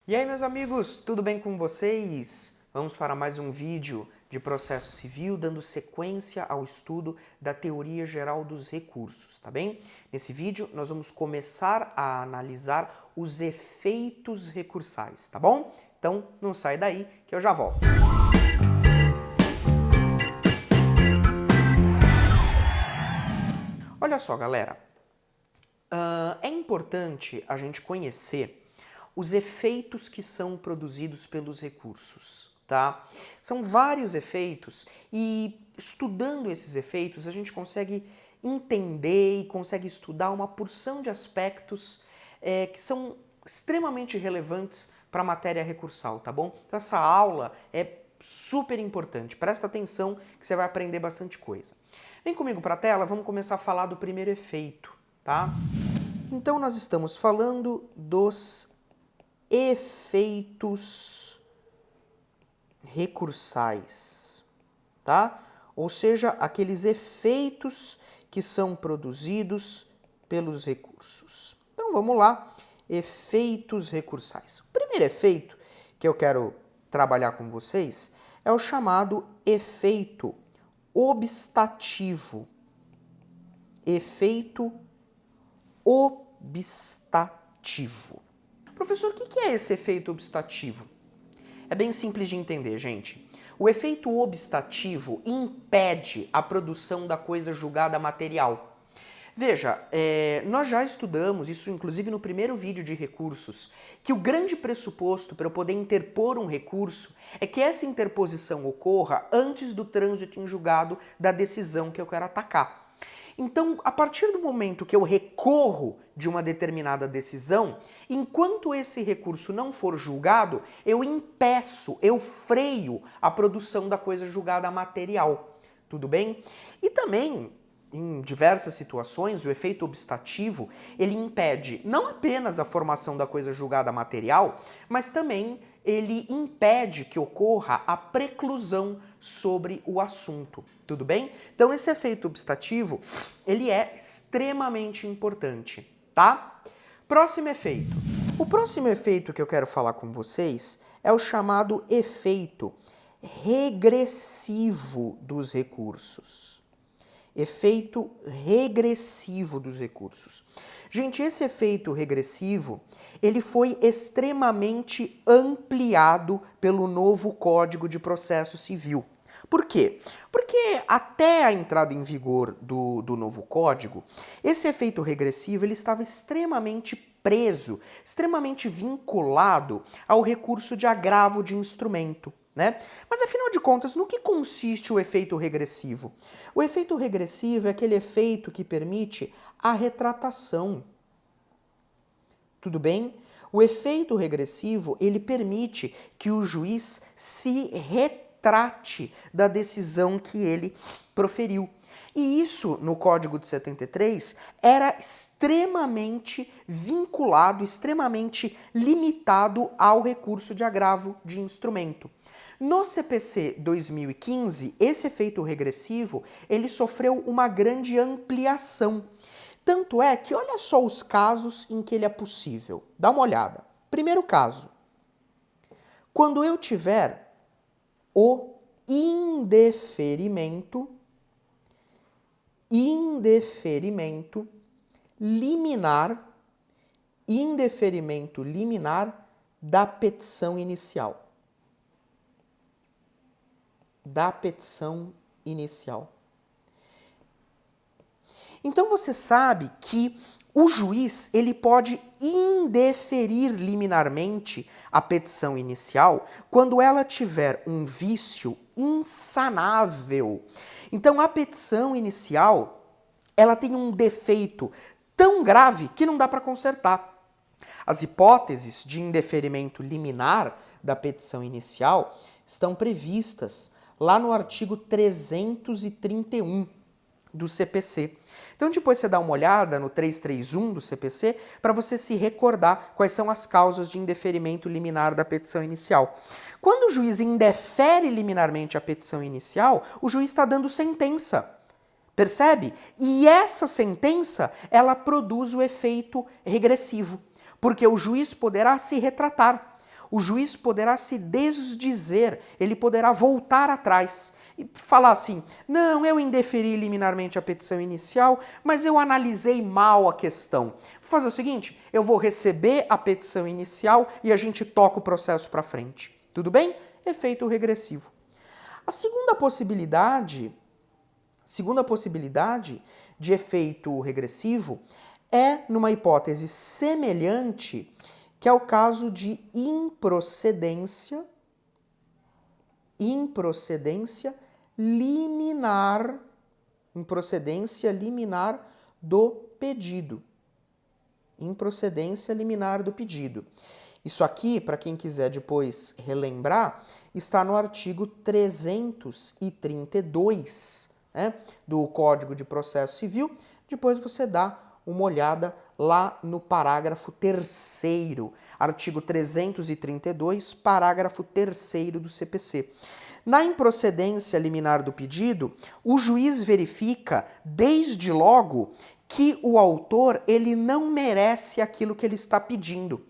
E aí, meus amigos, tudo bem com vocês? Vamos para mais um vídeo de processo civil, dando sequência ao estudo da teoria geral dos recursos, tá bem? Nesse vídeo, nós vamos começar a analisar os efeitos recursais, tá bom? Então, não sai daí que eu já volto. Olha só, galera, é importante a gente conhecer os efeitos que são produzidos pelos recursos, tá? São vários efeitos e estudando esses efeitos a gente consegue entender e consegue estudar uma porção de aspectos que são extremamente relevantes para a matéria recursal, tá bom? Então essa aula é super importante, presta atenção que você vai aprender bastante coisa. Vem comigo para a tela, vamos começar a falar do primeiro efeito, tá? Então nós estamos falando dos efeitos recursais, tá? Ou seja, aqueles efeitos que são produzidos pelos recursos. Então vamos lá, efeitos recursais. O primeiro efeito que eu quero trabalhar com vocês é o chamado efeito obstativo. Efeito obstativo. Professor, o que é esse efeito obstativo? É bem simples de entender, gente. O efeito obstativo impede a produção da coisa julgada material. Veja, nós já estudamos, isso inclusive no primeiro vídeo de recursos, que o grande pressuposto para eu poder interpor um recurso é que essa interposição ocorra antes do trânsito em julgado da decisão que eu quero atacar. Então, a partir do momento que eu recorro de uma determinada decisão, enquanto esse recurso não for julgado, eu impeço, eu freio a produção da coisa julgada material. Tudo bem? E também, em diversas situações, o efeito obstativo, ele impede não apenas a formação da coisa julgada material, mas também ele impede que ocorra a preclusão sobre o assunto. Tudo bem? Então esse efeito obstativo, ele é extremamente importante, tá? Próximo efeito. O próximo efeito que eu quero falar com vocês é o chamado efeito regressivo dos recursos. Efeito regressivo dos recursos. Gente, esse efeito regressivo, ele foi extremamente ampliado pelo novo Código de Processo Civil. Por quê? Porque até a entrada em vigor do novo código, esse efeito regressivo ele estava extremamente preso, extremamente vinculado ao recurso de agravo de instrumento, né? Mas afinal de contas, no que consiste o efeito regressivo? O efeito regressivo é aquele efeito que permite a retratação. Tudo bem? O efeito regressivo, ele permite que o juiz se retrate da decisão que ele proferiu. E isso, no Código de 73, era extremamente vinculado, extremamente limitado ao recurso de agravo de instrumento. No CPC 2015, esse efeito regressivo, ele sofreu uma grande ampliação. Tanto é que olha só os casos em que ele é possível. Dá uma olhada. Primeiro caso. Quando eu tiver o indeferimento liminar da petição inicial. Então você sabe que o juiz ele pode indeferir liminarmente a petição inicial quando ela tiver um vício insanável. Então a petição inicial ela tem um defeito tão grave que não dá para consertar. As hipóteses de indeferimento liminar da petição inicial estão previstas lá no artigo 331 do CPC. Então depois você dá uma olhada no 331 do CPC para você se recordar quais são as causas de indeferimento liminar da petição inicial. Quando o juiz indefere liminarmente a petição inicial, o juiz está dando sentença. Percebe? E essa sentença, ela produz o efeito regressivo, porque o juiz poderá se retratar. o juiz poderá se desdizer, ele poderá voltar atrás e falar assim, não, eu indeferi liminarmente a petição inicial, mas eu analisei mal a questão. Vou fazer o seguinte, eu vou receber a petição inicial e a gente toca o processo para frente. Tudo bem? Efeito regressivo. A segunda possibilidade de efeito regressivo é numa hipótese semelhante, que é o caso de improcedência liminar do pedido. Improcedência liminar do pedido. Isso aqui, para quem quiser depois relembrar, está no artigo 332, né, do Código de Processo Civil. Depois você dá uma olhada lá no parágrafo 3º, artigo 332, parágrafo 3º do CPC. Na improcedência liminar do pedido, o juiz verifica, desde logo, que o autor ele não merece aquilo que ele está pedindo.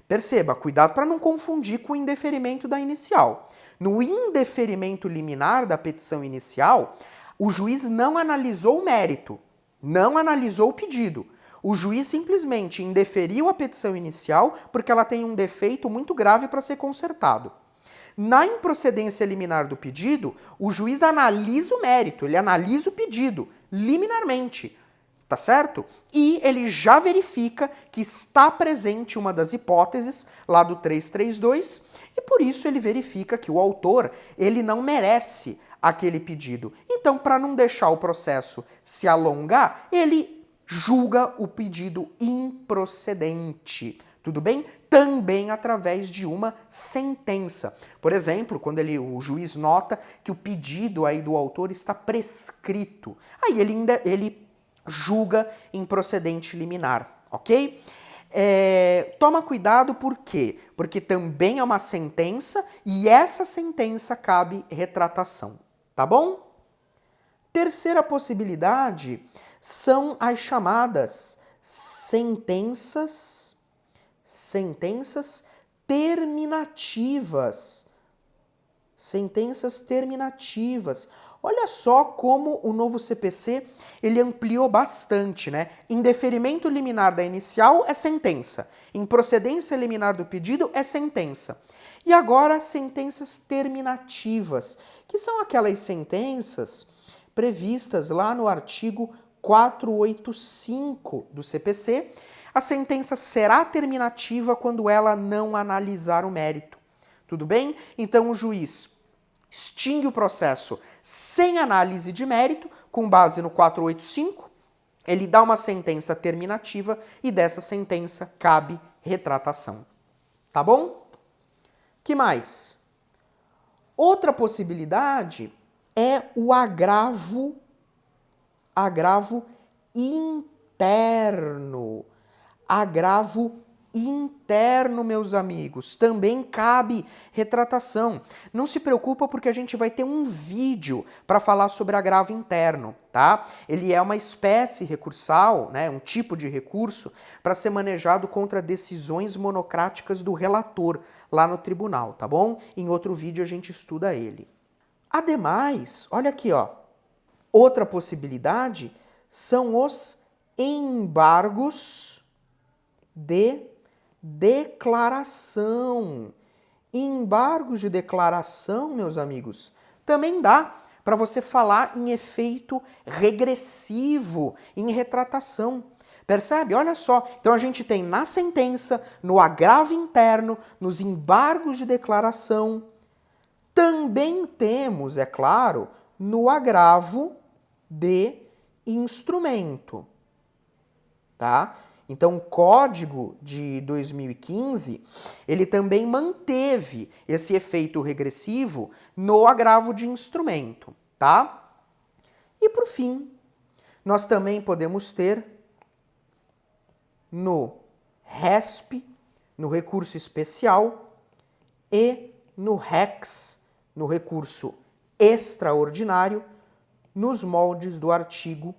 Perceba, cuidado para não confundir com o indeferimento da inicial. No indeferimento liminar da petição inicial, o juiz não analisou o mérito, não analisou o pedido. O juiz simplesmente indeferiu a petição inicial porque ela tem um defeito muito grave para ser consertado. Na improcedência liminar do pedido, o juiz analisa o mérito, ele analisa o pedido, liminarmente, tá certo? E ele já verifica que está presente uma das hipóteses lá do 332 e por isso ele verifica que o autor ele não merece aquele pedido. Então, para não deixar o processo se alongar, ele julga o pedido improcedente. Tudo bem? Também através de uma sentença. Por exemplo, quando o juiz nota que o pedido aí do autor está prescrito. Aí ele julga improcedente liminar, ok? Toma cuidado por quê? Porque também é uma sentença e essa sentença cabe retratação, tá bom? Terceira possibilidade são as chamadas sentenças terminativas. Sentenças terminativas. Olha só como o novo CPC ele ampliou bastante, né? Indeferimento liminar da inicial é sentença. Improcedência liminar do pedido é sentença. E agora sentenças terminativas, que são aquelas sentenças previstas lá no artigo 485 do CPC. A sentença será terminativa quando ela não analisar o mérito. Tudo bem? Então o juiz extingue o processo sem análise de mérito, com base no 485, ele dá uma sentença terminativa e dessa sentença cabe retratação. Tá bom? Que mais? Outra possibilidade é o agravo interno. Agravo interno, meus amigos, também cabe retratação. Não se preocupa porque a gente vai ter um vídeo para falar sobre agravo interno, tá? Ele é uma espécie recursal, né, um tipo de recurso para ser manejado contra decisões monocráticas do relator lá no tribunal, tá bom? Em outro vídeo a gente estuda ele. Ademais, olha aqui, ó, outra possibilidade são os embargos de declaração. Embargos de declaração, meus amigos, também dá para você falar em efeito regressivo, em retratação. Percebe? Olha só. Então a gente tem na sentença, no agravo interno, nos embargos de declaração. Também temos, é claro, no agravo de instrumento. Tá? Então, o Código de 2015, ele também manteve esse efeito regressivo no agravo de instrumento, tá? E, por fim, nós também podemos ter no RESP, no recurso especial, e no REX, no recurso extraordinário, nos moldes do artigo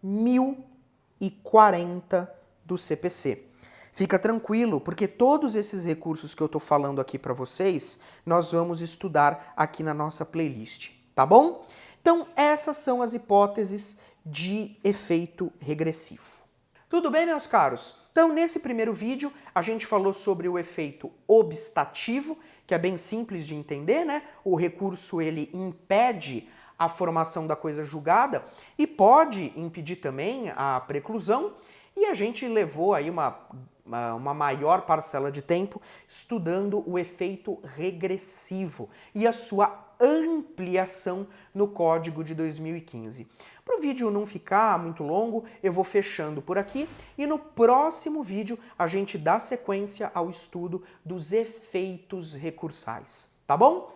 1040 do CPC. Fica tranquilo, porque todos esses recursos que eu estou falando aqui para vocês, nós vamos estudar aqui na nossa playlist, tá bom? Então, essas são as hipóteses de efeito regressivo. Tudo bem, meus caros? Então, nesse primeiro vídeo, a gente falou sobre o efeito obstativo, que é bem simples de entender, né? O recurso, ele impede a formação da coisa julgada e pode impedir também a preclusão, e a gente levou aí uma maior parcela de tempo estudando o efeito regressivo e a sua ampliação no Código de 2015. Para o vídeo não ficar muito longo, eu vou fechando por aqui e no próximo vídeo a gente dá sequência ao estudo dos efeitos recursais, tá bom?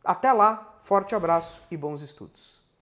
Até lá, forte abraço e bons estudos!